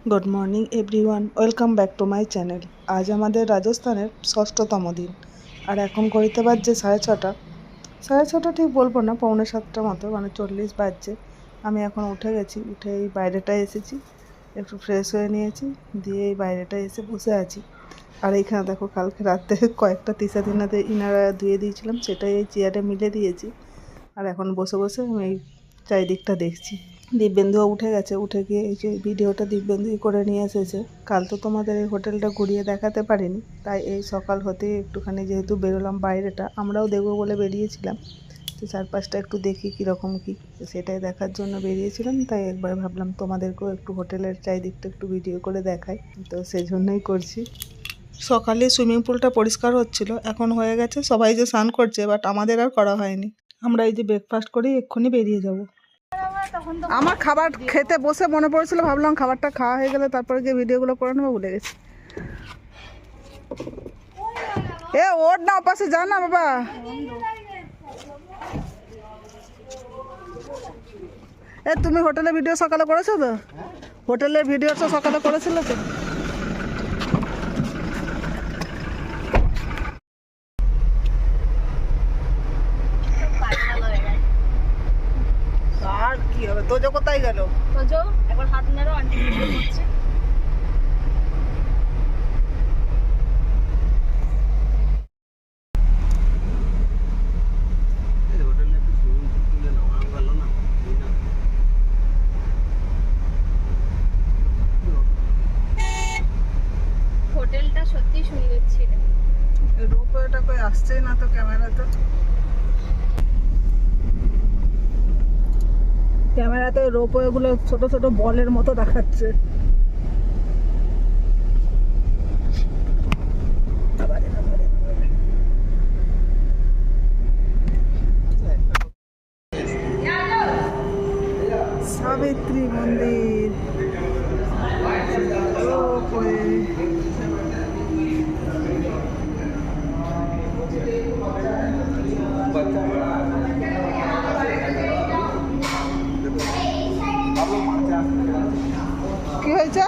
Good morning everyone, welcome back to my channel. আজ আমাদের রাজস্থানের 6তম দিন, আর এখন ঘড়িতে বাজছে 6:30। 6:30 ঠিক বলবো না, 6:45 মতো, মানে 40 বাজছে। আমি এখন উঠে গেছি, উঠে এই বাইরেটায় এসেছি, একটু ফ্রেশ হয়ে নিয়েছি, দিয়ে এই বাইরেটায় এসে বসে আছি। আর এইখানে দেখো, কালকে রাতে কয়েকটা ইনারা ধুয়ে দিয়েছিলাম, সেটাই এই চেয়ারে মিলে দিয়েছি। আর এখন বসে বসে আমি এই চারিদিকটা দেখছি। দিব্যেন্দুও উঠে গেছে, উঠে গিয়ে এই যে ভিডিওটা দিব্যেন্দুই করে নিয়ে এসেছে। কাল তো তোমাদের এই হোটেলটা ঘুরিয়ে দেখাতে পারিনি, তাই এই সকাল হতেই একটুখানি যেহেতু বেরোলাম বাইরেটা, আমরাও দেখবো বলে বেরিয়েছিলাম, তো চারপাশটা একটু দেখি কীরকম কী, তো সেটাই দেখার জন্য বেরিয়েছিলাম। তাই একবার ভাবলাম তোমাদেরকেও একটু হোটেলের চারিদিকটা একটু ভিডিও করে দেখাই, তো সেই জন্যই করছি। সকালে সুইমিং পুলটা পরিষ্কার হচ্ছিল, এখন হয়ে গেছে, সবাই যে স্নান করছে, বাট আমাদের আর করা হয়নি। আমরা এই যে ব্রেকফাস্ট করেই এক্ষুনি বেরিয়ে যাব। আমার খাবার খেতে বসে মনে পড়েছিল, ভাবলাম খাবারটা খাওয়া হয়ে গেলে তারপরে গিয়ে ভিডিওগুলো করে নেবো, ভুলে গেছি। এ ওর না, পাশে যা না বাবা। এ তুমি হোটেলের ভিডিও সকালে করেছো তো? হোটেলের ভিডিও তো সকালে করেছিল তো? আর কি হবে, তোজো কোথায় গেল? তোজো একবার হাত নাড়ো, আন্টি ভিডিও করছে। হোটেলটা সত্যি সুন্দর ছিল। রূপটা কই আসছেই না তো ক্যামেরাতে। ক্যামেরাতে রোপওয়েগুলো ছোট ছোট বলের মতো দেখাচ্ছে। সাবিত্রী মন্দির, রোপওয়ে। কি হয়েছে?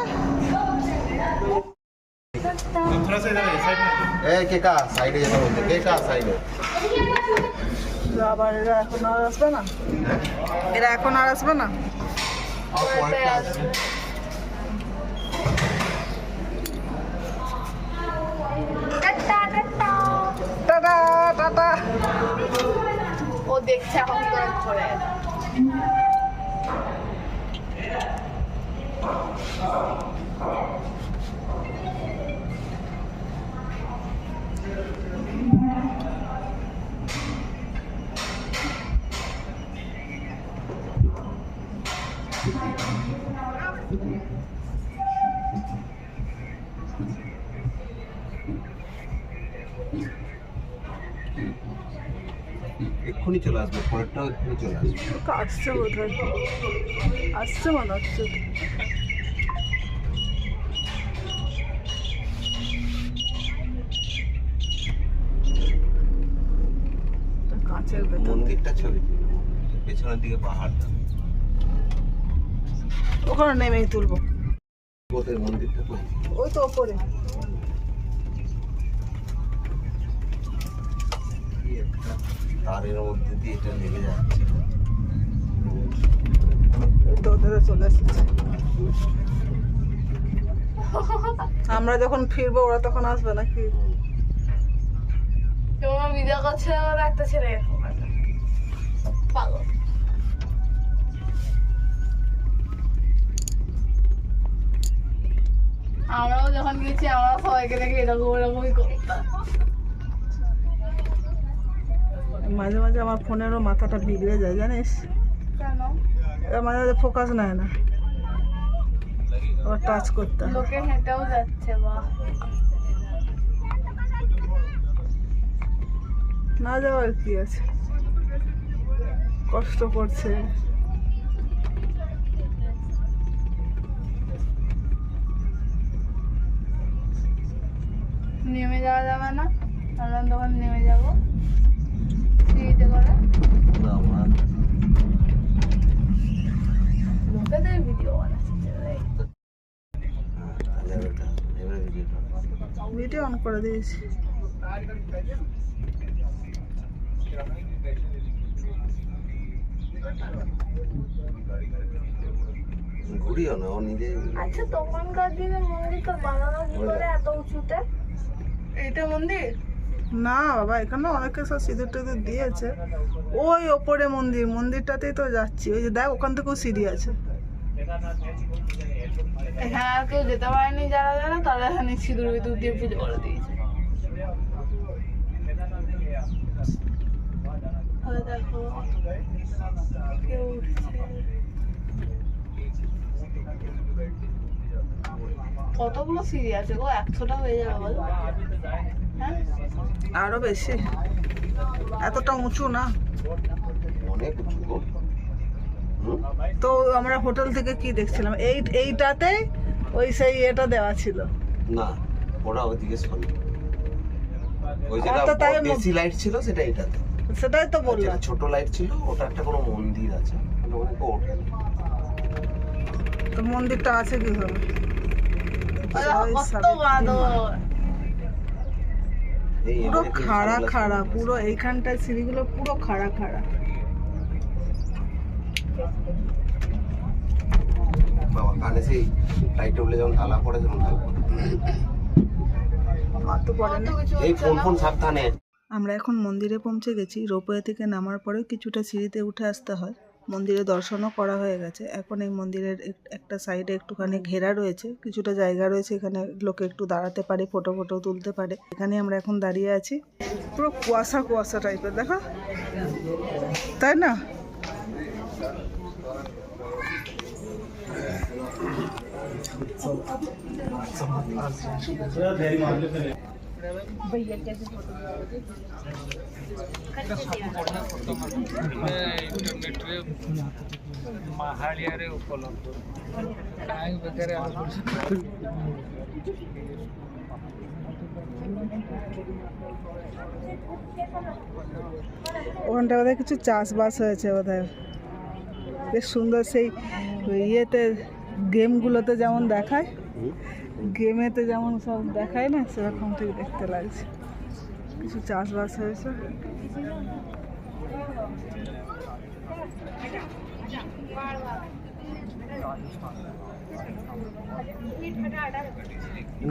আবার এরা এখন আর আসবে না, এরা এখন আর আসবে না। Tata tata. ও দেখছে এখন করে। এক্ষুনি চলে আসবে, পরেরটাও এক্ষুনি চলে আসবে। আসছে বোধ হয়, আসছে মনে হচ্ছে। কাঁচের মন্দিরটা ছবি তুলবে, পেছনের দিকে পাহাড়টা, ওখানে নেমেই তুলবো। কোথায় মন্দিরটা? ওই তো ওপরে। তারের মধ্যে দিয়ে এটা লেগে যাচ্ছে। তো ওদের চলে এসেছে। আমরা যখন ফিরবো ওরা তখন আসবে নাকি? তোমার ভিডিও করছে আমার একটা ছেলে পাগল। আমরাও যখন গেছি, আমরা সবাইকে দেখে এরকম এরকমই করতাম। মাঝে মাঝে আমার ফোনেরও মাথাটা বিগড়ে যায়, জানিস? কেন? মাঝে মাঝে ফোকাস নেয় না, আবার টাচ করতে হয়। লোকে হেঁটেও যাচ্ছে, বা না যাওয়ার কি আছে, কষ্ট করছে। নেমে যাওয়া যাবে না, আমরা তখন নেমে যাবো সিঁড়িতে করে। লোকেদের ভিডিও বানাচ্ছে। যাবে এটা, এবারে ভিডিওটা। ভিডিও অন করে দিয়েছি। ঘুরিও না, ও নিজে আচ্ছা তখনকার দিনে মন্দির তো বানানো কি করে এত উঁচুতে? এটা মন্দির না বাবা, এখানে অনেকে সব সিঁদুর টিঁদুর দিয়েছে। ওই ওপরে মন্দির, মন্দিরটাতেই তো যাচ্ছি। ওই যে দেখ, ওখান থেকেও সিঁড়ি আছে। এখানে আর কেউ যেতে পারেনি, যারা যারা তারা এখানে সিঁদুর বিদুর দিয়ে পুজো করে দিয়েছে। ওই দেখো কেউ উঠছে। কতগুলো সিঁড়ি আছে গো? 100টা হয়ে যাবে বলো? হ্যাঁ আরো বেশি, এতটা উঁচু না অনেক উঁচু গো। তো। আমরা হোটেল থেকে কি দেখছিলাম, এইটাতে ওই সেই এটা দেওয়া ছিল না, ওরা ওইদিকে সরি, ওই তো তাই যেটা বেশি লাইট ছিল সেটা এটাতে। সেটাই তো যেটা বললাম। ছোট লাইট ছিল ওটা একটা কোনো মন্দির আছে, ওখানে কেউ ওঠেনি। তো মন্দিরটা আছে কিভাবে? কত বাদর। এই পুরো এবারে কেউ খাড়া sunglass খাড়া, পরে পুরো এইখানটায় সিঁড়িগুলো পুরো খাড়া খাড়া। বাবা কানে সেই লাইটে উঠলে যেমন তালা পড়ে যেমন তালা পড়ে। অত পরে না। এই ফোন ফোন সাবধানে। আমরা এখন মন্দিরে পৌঁছে গেছি। রোপওয়ে থেকে নামার পরেও কিছুটা সিঁড়িতে উঠে আসতে হয়। মন্দিরে দর্শনও করা হয়ে গেছে। এখন এই মন্দিরের একটা সাইডে একটুখানি ঘেরা রয়েছে, কিছুটা জায়গা রয়েছে, এখানে লোকে একটু দাঁড়াতে পারে, ফটো ফটো তুলতে পারে। এখানে আমরা এখন দাঁড়িয়ে আছি। পুরো কুয়াশা কুয়াশা টাইপের, দেখো, তাই না? ମାହାଳିଆରେ ଉପଲବ୍ଧ କାହିଁ ବେକାରେ ওখানটা বোধহয় কিছু চাষবাস হয়েছে বোধহয়। বেশ সুন্দর, সেই ইয়েতে গেমগুলোতে যেমন দেখায়, গেমেতে যেমন সব দেখায় না, সেরকম ঠিক দেখতে লাগছে। কিছু চাষবাস হয়েছে।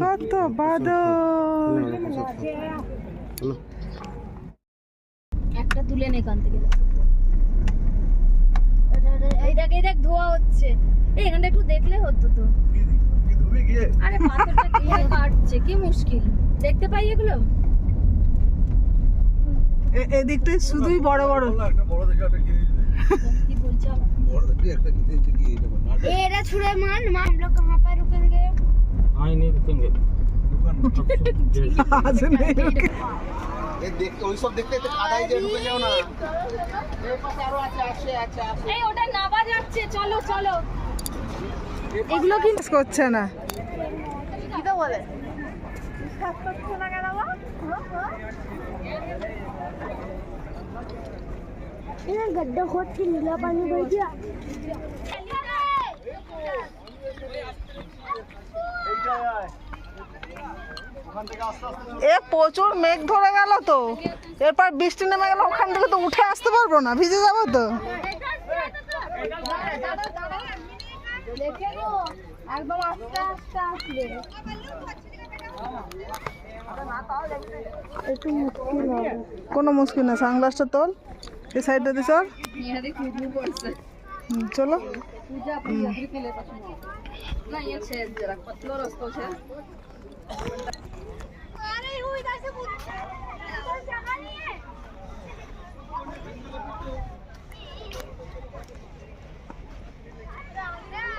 কত বাদর! একটা তুলে নে এখান থেকে। এইটাকে দেখ, ধোয়া হচ্ছে। এই এখানটা একটু দেখলে হতো তো। আরে পাথরটা কে কাটছে, কি মুশকিল। দেখতে পাই এগুলো? এদিকটাই শুধুই বড় বড়। কি বলছো? एरा छुड़े मान मां हम लोग कहां पर रुकेंगे? हाँ नहीं रुकेंगे आज नहीं रुके। এই দেখতে ওই সব দেখতে কাদায় যে ঢুকে যাও না। এই পাশে আরো আছে, আছে। এই ওটা নাবা যাচ্ছে, চলো চলো। এগুলো কি মিস করছে না। কি তো বলে বিশ্বাস করছো না কেন গো? ये गड्ढा खोद के नीला पानी बह गया। এ প্রচুর মেঘ ধরে গেল তো, এরপর বৃষ্টি নেমে গেল, ওখান থেকে তো উঠে আসতে পারবো না, ভিজে যাবো তো। দেখে গো একদম আস্তে আস্তে আসলে একটু মুশকিল হবে। কোনো মুশকিল না, সানগ্লাসটা তোল, এই সাইডে দিয়ে চল। চলো।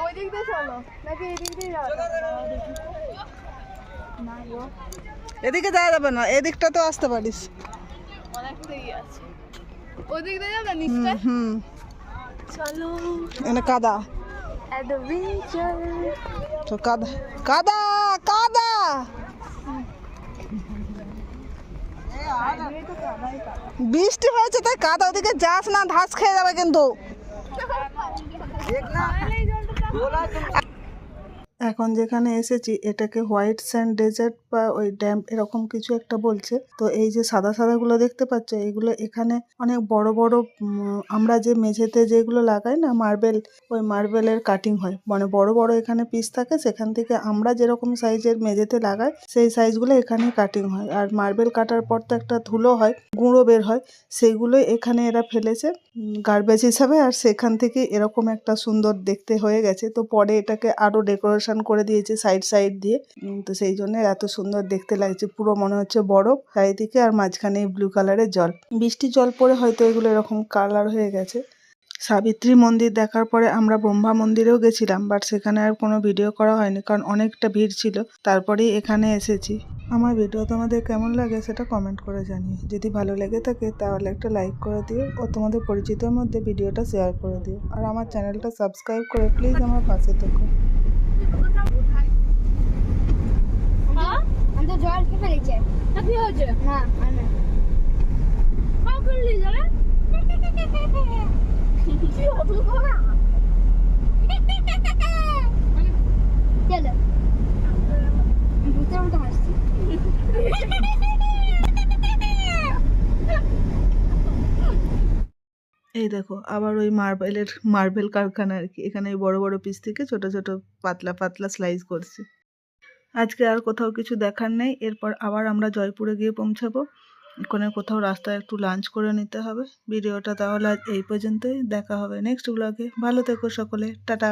ওই দিক দিয়ে চলো নাকি এই দিক দিয়ে যাবো? না গো এদিকে যাওয়া যাবে না, এদিকটা তো আসতে পারিস। অনেকটাই আছে, ওই দিক দিয়ে যাবে নিশ্চয়। হুম, চলো এনে কাদা অ্যাডভেঞ্চার। তো কাদা কাদা কাদা। বৃষ্টি হয়েছে তাই কাদা, ওদিকে যাস না, ধাস খেয়ে যাবে কিন্তু। এখন যেখানে এসেছি এটাকে হোয়াইট স্যান্ড ডেজার্ট বা ওই ড্যাম এরকম কিছু একটা বলছে। তো এই যে সাদা সাদা গুলো দেখতে পাচ্ছ, এগুলো এখানে অনেক বড় বড় আমরা যে মেঝেতে যেগুলো লাগাই না মার্বেল, ওই মার্বেলের কাটিং হয়, মানে বড় বড় এখানে পিস থাকে, সেখান থেকে আমরা যেরকম সাইজের মেঝেতে লাগাই সেই সাইজগুলো এখানে কাটিং হয়। আর মার্বেল কাটার পর তো একটা ধুলো হয়, গুঁড়ো বের হয়, সেইগুলো এখানে এরা ফেলেছে গার্বেজ হিসাবে, আর সেখান থেকে এরকম একটা সুন্দর দেখতে হয়ে গেছে। তো পরে এটাকে আরো ডেকোরেশন করে দিয়েছে সাইড সাইড দিয়ে, তো সেই জন্য এত সুন্দর দেখতে লাগছে। পুরো মনে হচ্ছে বরফ চারিদিকে, আর মাঝখানে ব্লু কালারের জল, বৃষ্টির জল পড়ে হয়তো এগুলো এরকম কালার হয়ে গেছে। সাবিত্রী মন্দির দেখার পরে আমরা ব্রহ্মা মন্দিরেও গেছিলাম, বাট সেখানে আর কোনো ভিডিও করা হয়নি কারণ অনেকটা ভিড় ছিল। তারপরেই এখানে এসেছি। আমার ভিডিও তোমাদের কেমন লাগে সেটা কমেন্ট করে জানিও। যদি ভালো লেগে থাকে তাহলে একটা লাইক করে দিও ও তোমাদের পরিচিতর মধ্যে ভিডিওটা শেয়ার করে দিও। আর আমার চ্যানেলটা সাবস্ক্রাইব করে প্লিজ আমার পাশে থেকো। আমি তো জল খেয়ে ফেলেছি। কি হয়েছে? না আমি খাও করলি জলে কি হতো বাবা চলো ভূতের মতো হাসছি। এই দেখো আবার ওই মার্বেল কারখানা আর কি, এখানে এই বড় বড় পিস থেকে ছোট ছোট পাতলা পাতলা স্লাইস করছে। আজকে আর কোথাও কিছু দেখার নেই, এরপর আবার আমরা জয়পুরে গিয়ে পৌঁছাবো। ওখানে কোথাও রাস্তায় একটু লাঞ্চ করে নিতে হবে। ভিডিওটা তাহলে আজ এই পর্যন্তই, দেখা হবে নেক্সট ব্লগে। ভালো থেকো সকলে, টাটা।